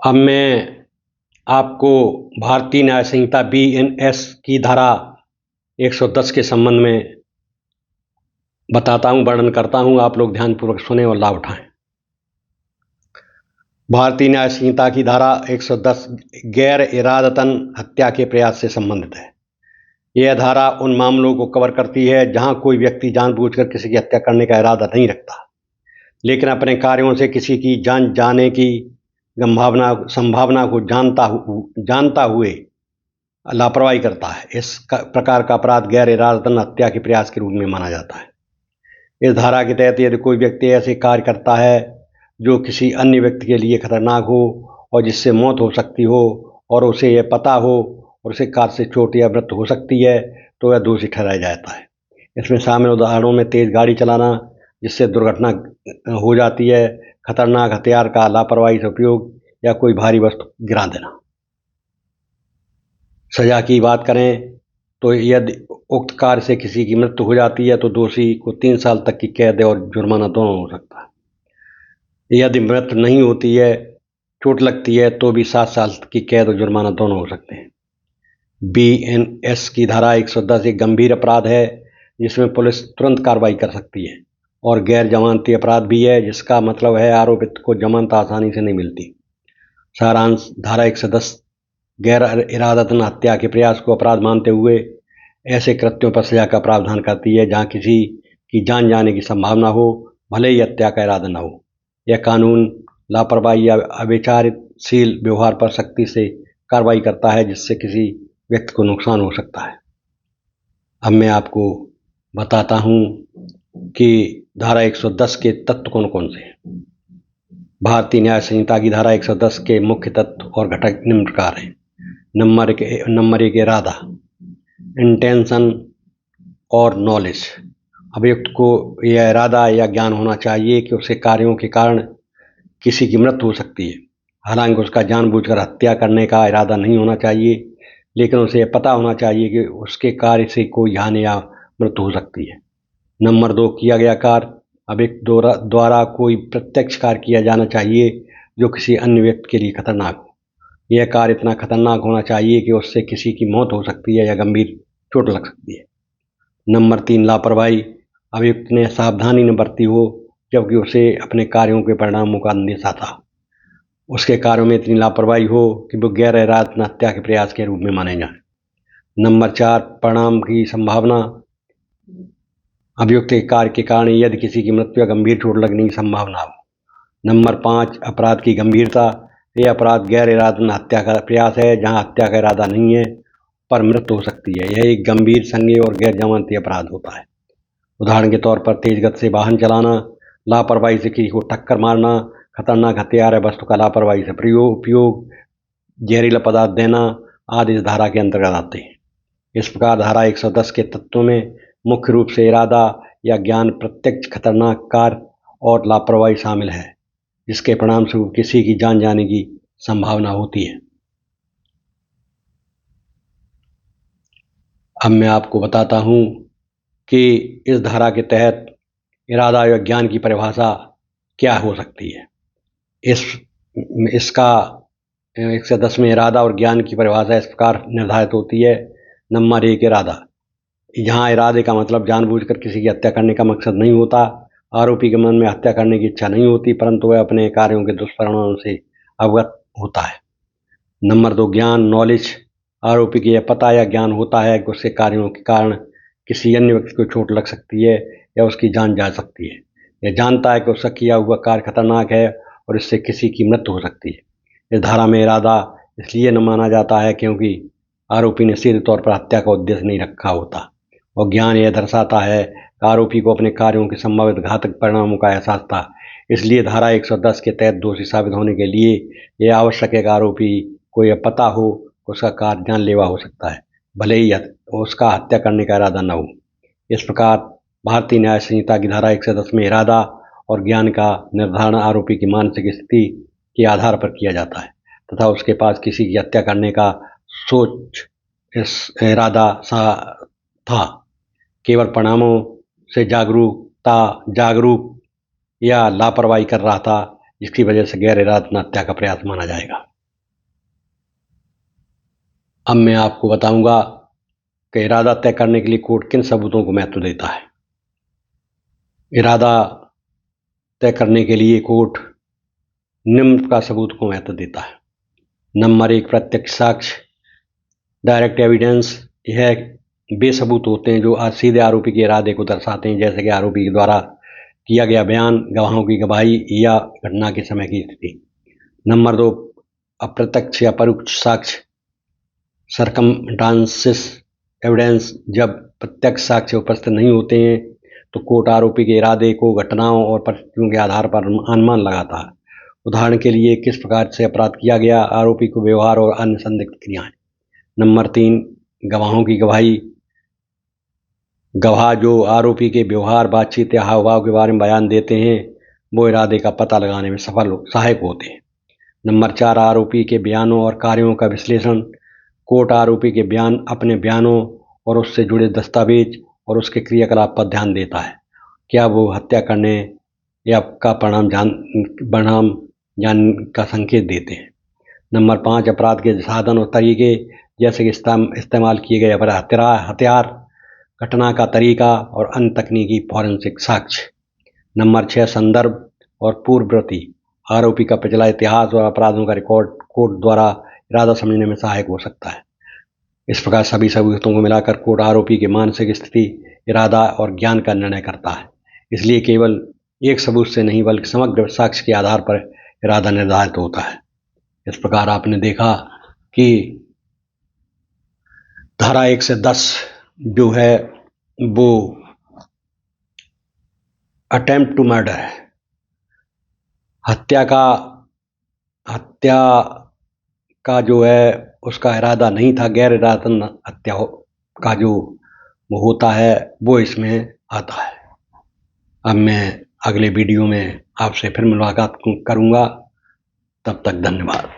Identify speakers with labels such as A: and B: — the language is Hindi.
A: अब मैं आपको भारतीय न्याय संहिता बीएनएस की धारा 110 के संबंध में बताता हूँ, वर्णन करता हूँ। आप लोग ध्यानपूर्वक सुने और लाभ उठाएं। भारतीय न्याय संहिता की धारा 110 गैर इरादतन हत्या के प्रयास से संबंधित है। यह धारा उन मामलों को कवर करती है जहां कोई व्यक्ति जानबूझकर किसी की हत्या करने का इरादा नहीं रखता, लेकिन अपने कार्यों से किसी की जान जाने की संभावना को जानता हुए लापरवाही करता है। इस प्रकार का अपराध गैर इरादतन हत्या के प्रयास के रूप में माना जाता है। इस धारा के तहत यदि कोई व्यक्ति ऐसे कार्य करता है जो किसी अन्य व्यक्ति के लिए खतरनाक हो और जिससे मौत हो सकती हो और उसे यह पता हो और उसे कार से चोट या मृत्यु हो सकती है, तो वह दोषी ठहराया जाता है। इसमें शामिल उदाहरणों में तेज गाड़ी चलाना जिससे दुर्घटना हो जाती है, खतरनाक हथियार का लापरवाही से उपयोग या कोई भारी वस्तु गिरा देना। सजा की बात करें तो यदि उक्त कार्य से किसी की मृत्यु हो जाती है तो दोषी को 3 साल तक की कैद और जुर्माना दोनों हो सकता है। यदि मृत्यु नहीं होती है, चोट लगती है, तो भी 7 साल की कैद और जुर्माना दोनों हो सकते हैं। बीएनएस की धारा 110 एक गंभीर अपराध है जिसमें पुलिस तुरंत कार्रवाई कर सकती है और गैर जमानती अपराध भी है, जिसका मतलब है आरोपित को जमानत आसानी से नहीं मिलती। सारांश: धारा 110 गैर इरादतन हत्या के प्रयास को अपराध मानते हुए ऐसे कृत्यों पर सजा का प्रावधान करती है जहां किसी की जान जाने की संभावना हो, भले ही हत्या का इरादा न हो। यह कानून लापरवाही या अविचारशील व्यवहार पर सख्ती से कार्रवाई करता है जिससे किसी व्यक्ति को नुकसान हो सकता है। अब मैं आपको बताता हूं कि धारा 110 के तत्व कौन कौन से हैं। भारतीय न्याय संहिता की धारा 110 के मुख्य तत्व और घटक निम्न प्रकार हैं। नंबर 1 इरादा, इंटेंशन और नॉलेज। अभियुक्त को यह इरादा या ज्ञान होना चाहिए कि उसके कार्यों के कारण किसी की मृत्यु हो सकती है। हालांकि उसका जानबूझकर हत्या करने का इरादा नहीं होना चाहिए, लेकिन उसे यह पता होना चाहिए कि उसके कार्य से कोई हानि या मृत्यु हो सकती है। नंबर 2 किया गया कार्य, अभियुक्त द्वारा कोई प्रत्यक्ष कार्य किया जाना चाहिए जो किसी अन्य व्यक्ति के लिए खतरनाक हो। यह कार्य इतना खतरनाक होना चाहिए कि उससे किसी की मौत हो सकती है या गंभीर चोट लग सकती है। नंबर 3 लापरवाही, अभियुक्त ने सावधानी न बरती हो जबकि उसे अपने कार्यों के परिणामों का अंदेशा था। उसके कार्यों में इतनी लापरवाही हो कि वो गैर इरादतन हत्या के प्रयास के रूप में माने जाए। नंबर 4 परिणाम की संभावना, अभियुक्त के कार्य के कारण यदि किसी की मृत्यु या गंभीर चोट लगने की संभावना हो। नंबर 5 अपराध की गंभीरता, यह अपराध गैर इरादतन हत्या का प्रयास है जहां हत्या का इरादा नहीं है पर मृत्यु हो सकती है। यह एक गंभीर, संज्ञेय और गैर जमानती अपराध होता है। उदाहरण के तौर पर तेज गति से वाहन चलाना, लापरवाही से किसी को टक्कर मारना, खतरनाक हथियार या वस्तु का लापरवाही से उपयोग, जहरीला पदार्थ देना आदि इस धारा के अंतर्गत आते हैं। इस प्रकार धारा 110 के तत्वों में मुख्य रूप से इरादा या ज्ञान, प्रत्यक्ष खतरनाक कार्य और लापरवाही शामिल है जिसके परिणाम स्वरूप किसी की जान जाने की संभावना होती है। अब मैं आपको बताता हूं कि इस धारा के तहत इरादा या ज्ञान की परिभाषा क्या हो सकती है। इसका 110 में इरादा और ज्ञान की परिभाषा इस प्रकार निर्धारित होती है। नंबर 1 इरादा, जहां इरादे का मतलब जानबूझकर किसी की हत्या करने का मकसद नहीं होता। आरोपी के मन में हत्या करने की इच्छा नहीं होती, परंतु वह अपने कार्यों के दुष्परिणामों से अवगत होता है। नंबर 2 ज्ञान, नॉलेज, आरोपी को यह पता या ज्ञान होता है कि उसके कार्यों के कारण किसी अन्य व्यक्ति को चोट लग सकती है या उसकी जान जा सकती है। यह जानता है कि उसका किया हुआ कार्य खतरनाक है और इससे किसी की मृत्यु हो सकती है। इस धारा में इरादा इसलिए न माना जाता है क्योंकि आरोपी ने सीधे तौर पर हत्या का उद्देश्य नहीं रखा होता, और ज्ञान यह दर्शाता है कि आरोपी को अपने कार्यों के संभावित घातक परिणामों का एहसास था। इसलिए धारा 110 के तहत दोषी साबित होने के लिए यह आवश्यक है कि आरोपी को यह पता हो कि उसका कार्य जानलेवा हो सकता है, भले ही उसका हत्या करने का इरादा न हो। इस प्रकार भारतीय न्याय संहिता की धारा 110 में इरादा और ज्ञान का निर्धारण आरोपी की मानसिक स्थिति के आधार पर किया जाता है तथा उसके पास किसी की हत्या करने का सोच इस इरादा था। केवल परिणामों से जागरूक या लापरवाही कर रहा था, जिसकी वजह से गैर इरादतन हत्या का प्रयास माना जाएगा। अब मैं आपको बताऊंगा कि इरादा तय करने के लिए कोर्ट किन सबूतों को महत्व देता है। इरादा तय करने के लिए कोर्ट निम्न का सबूत को महत्व देता है। नंबर 1, प्रत्यक्ष साक्ष्य, डायरेक्ट एविडेंस। यह वे सबूत होते हैं जो सीधे आरोपी के इरादे को दर्शाते हैं, जैसे कि आरोपी के द्वारा किया गया बयान, गवाहों की गवाही या घटना के समय की स्थिति। नंबर 2, अप्रत्यक्ष या परोक्ष साक्ष्य, सर्कमस्टांसेस एविडेंस। जब प्रत्यक्ष साक्ष्य उपस्थित नहीं होते हैं तो कोर्ट आरोपी के इरादे को घटनाओं और परिस्थितियों के आधार पर अनुमान लगाता है। उदाहरण के लिए, किस प्रकार से अपराध किया गया, आरोपी को व्यवहार और अन्य संदिग्ध क्रियाएं। नंबर 3, गवाहों की गवाही। गवाह जो आरोपी के व्यवहार, बातचीत या हाव भाव के बारे में बयान देते हैं, वो इरादे का पता लगाने में सहायक होते हैं। नंबर 4, आरोपी के बयानों और कार्यों का विश्लेषण। कोर्ट आरोपी के बयान, अपने बयानों और उससे जुड़े दस्तावेज और उसके क्रियाकलाप पर ध्यान देता है। क्या वो हत्या करने या का परिणाम जान का संकेत देते हैं। नंबर 5, अपराध के साधन और तरीके, जैसे कि इस्तेमाल किए गए हथियार, घटना का तरीका और अन्य तकनीकी फॉरेंसिक साक्ष्य। नंबर 6, संदर्भ और पूर्ववर्ती। आरोपी का पिछला इतिहास और अपराधों का रिकॉर्ड कोर्ट द्वारा इरादा समझने में सहायक हो सकता है। इस प्रकार सभी सबूतों को मिलाकर कोर्ट आरोपी की मानसिक स्थिति, इरादा और ज्ञान का निर्णय करता है। इसलिए केवल एक सबूत से नहीं बल्कि समग्र साक्ष्य के आधार पर इरादा निर्धारित होता है। इस प्रकार आपने देखा कि धारा 1 से 10 जो है वो अटेम्प्ट टू मर्डर है। हत्या का जो है उसका इरादा नहीं था, गैर इरादतन हत्या का जो वो होता है वो इसमें आता है। अब मैं अगले वीडियो में आपसे फिर मुलाकात करूंगा। तब तक धन्यवाद।